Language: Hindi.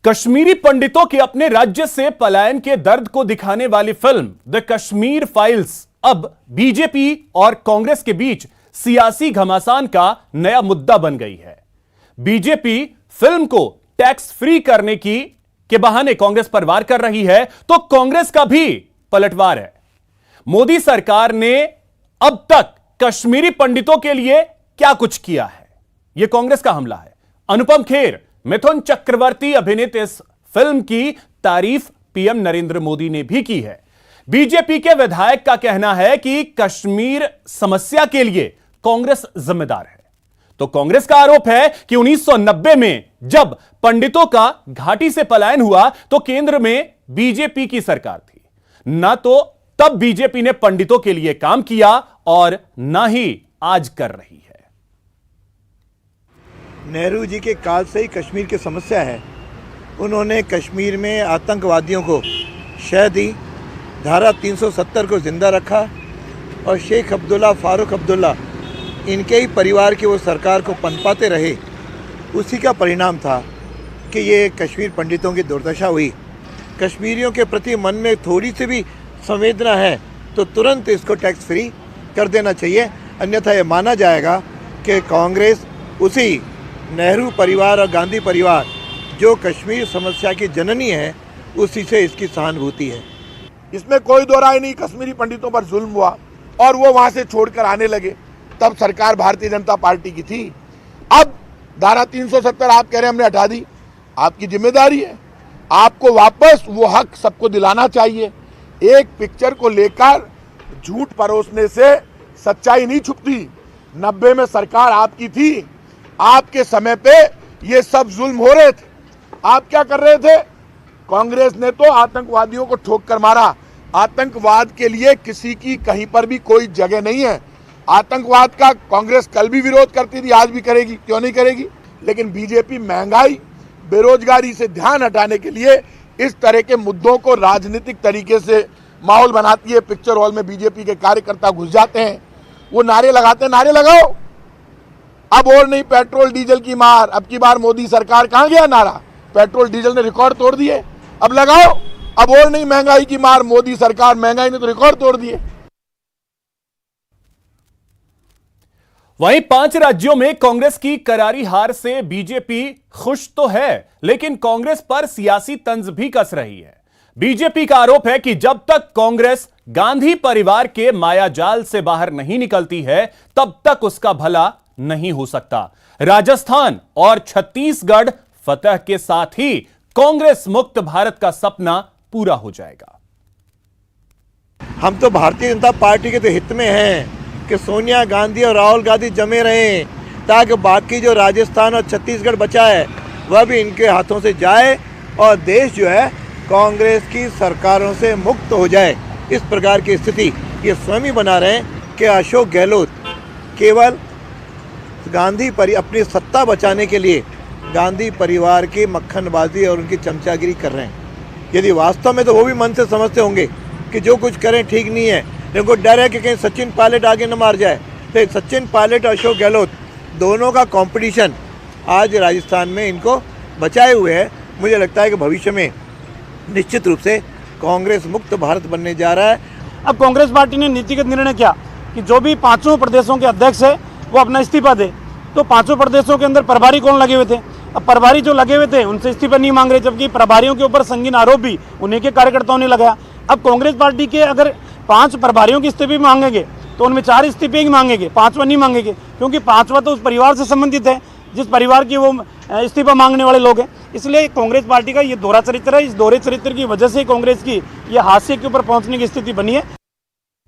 कश्मीरी पंडितों के अपने राज्य से पलायन के दर्द को दिखाने वाली फिल्म द कश्मीर फाइल्स अब बीजेपी और कांग्रेस के बीच सियासी घमासान का नया मुद्दा बन गई है। बीजेपी फिल्म को टैक्स फ्री करने के बहाने कांग्रेस पर वार कर रही है, तो कांग्रेस का भी पलटवार है। मोदी सरकार ने अब तक कश्मीरी पंडितों के लिए क्या कुछ किया है, यह कांग्रेस का हमला है। अनुपम खेर, मिथुन चक्रवर्ती अभिनीत इस फिल्म की तारीफ पीएम नरेंद्र मोदी ने भी की है। बीजेपी के विधायक का कहना है कि कश्मीर समस्या के लिए कांग्रेस जिम्मेदार है। तो कांग्रेस का आरोप है कि 1990 में जब पंडितों का घाटी से पलायन हुआ तो केंद्र में बीजेपी की सरकार थी, ना तो तब बीजेपी ने पंडितों के लिए काम किया और ना ही आज कर रही है। नेहरू जी के काल से ही कश्मीर की समस्या है। उन्होंने कश्मीर में आतंकवादियों को शह दी, धारा 370 को जिंदा रखा और शेख अब्दुल्ला, फारूक अब्दुल्ला, इनके ही परिवार की वो सरकार को पनपाते रहे। उसी का परिणाम था कि ये कश्मीर पंडितों की दुर्दशा हुई। कश्मीरियों के प्रति मन में थोड़ी सी भी संवेदना है तो तुरंत इसको टैक्स फ्री कर देना चाहिए, अन्यथा ये माना जाएगा कि कांग्रेस उसी नेहरू परिवार और गांधी परिवार जो कश्मीर समस्या की जननी है, उसी से इसकी सहानुभूति है। इसमें कोई दो राय नहीं। कश्मीरी पंडितों पर जुल्म हुआ और वो वहां से छोड़कर आने लगे, तब सरकार भारतीय जनता पार्टी की थी। अब धारा 370 आप कह रहे हैं हमने हटा दी, आपकी जिम्मेदारी है, आपको वापस वो हक सबको दिलाना चाहिए। एक पिक्चर को लेकर झूठ परोसने से सच्चाई नहीं छुपती। 90 में सरकार आपकी थी, आपके समय पे ये सब जुल्म हो रहे थे। आप क्या कर रहे थे? कांग्रेस ने तो आतंकवादियों को ठोक कर मारा। आतंकवाद के लिए किसी की कहीं पर भी कोई जगह नहीं है। आतंकवाद का कांग्रेस कल भी विरोध करती थी, आज भी करेगी, क्यों नहीं करेगी? लेकिन बीजेपी महंगाई, बेरोजगारी से ध्यान हटाने के लिए इस तरह के मुद्दों को राजनीतिक तरीके से माहौल बनाती है। पिक्चर हॉल में बीजेपी के कार्यकर्ता घुस जाते हैं, वो नारे लगाते हैं, नारे लगाओ। अब और नहीं पेट्रोल डीजल की मार। अब की बार मोदी सरकार कहां गया नारा? पेट्रोल डीजल ने रिकॉर्ड तोड़ दिए, अब लगाओ। अब और नहीं महंगाई की मार, मोदी सरकार, महंगाई ने तो रिकॉर्ड तोड़ दिए। वहीं 5 राज्यों में कांग्रेस की करारी हार से बीजेपी खुश तो है, लेकिन कांग्रेस पर सियासी तंज भी कस रही है। बीजेपी का आरोप है कि जब तक कांग्रेस गांधी परिवार के मायाजाल से बाहर नहीं निकलती है, तब तक उसका भला नहीं हो सकता। राजस्थान और छत्तीसगढ़ फतह के साथ ही कांग्रेस मुक्त भारत का सपना पूरा हो जाएगा। हम तो भारतीय जनता पार्टी के तो हित में हैं कि सोनिया गांधी और राहुल गांधी जमे रहें, ताकि बाकी जो राजस्थान और छत्तीसगढ़ बचा है वह भी इनके हाथों से जाए और देश जो है कांग्रेस की सरकारों से मुक्त हो जाए। इस प्रकार की स्थिति ये स्वयं ही बना रहे हैं कि अशोक गहलोत केवल अपनी सत्ता बचाने के लिए गांधी परिवार की मक्खनबाजी और उनकी चमचागिरी कर रहे हैं। यदि वास्तव में तो वो भी मन से समझते होंगे कि जो कुछ करें ठीक नहीं है, उनको डर है कि कहीं सचिन पायलट आगे न मार जाए। तो सचिन पायलट और अशोक गहलोत दोनों का कंपटीशन आज राजस्थान में इनको बचाए हुए है। मुझे लगता है कि भविष्य में निश्चित रूप से कांग्रेस मुक्त भारत बनने जा रहा है। अब कांग्रेस पार्टी ने नीतिगत निर्णय किया कि जो भी 5 प्रदेशों के अध्यक्ष है वो अपना इस्तीफा दे। तो 5 प्रदेशों के अंदर प्रभारी कौन लगे हुए थे? अब प्रभारी जो लगे हुए थे उनसे इस्तीफा नहीं मांग रहे, जबकि प्रभारियों के ऊपर संगीन आरोप भी उन्हीं के कार्यकर्ताओं ने लगाया। अब कांग्रेस पार्टी के अगर 5 प्रभारियों के इस्तीफे मांगेंगे तो उनमें 4 इस्तीफे ही मांगेंगे, 5वां नहीं मांगेंगे, क्योंकि 5वां तो उस परिवार से संबंधित है जिस परिवार की वो इस्तीफा मांगने वाले लोग हैं। इसलिए कांग्रेस पार्टी का ये दोहरा चरित्र है। इस दोहरे चरित्र की वजह से कांग्रेस की ये हाशिए के ऊपर पहुंचने की स्थिति बनी है।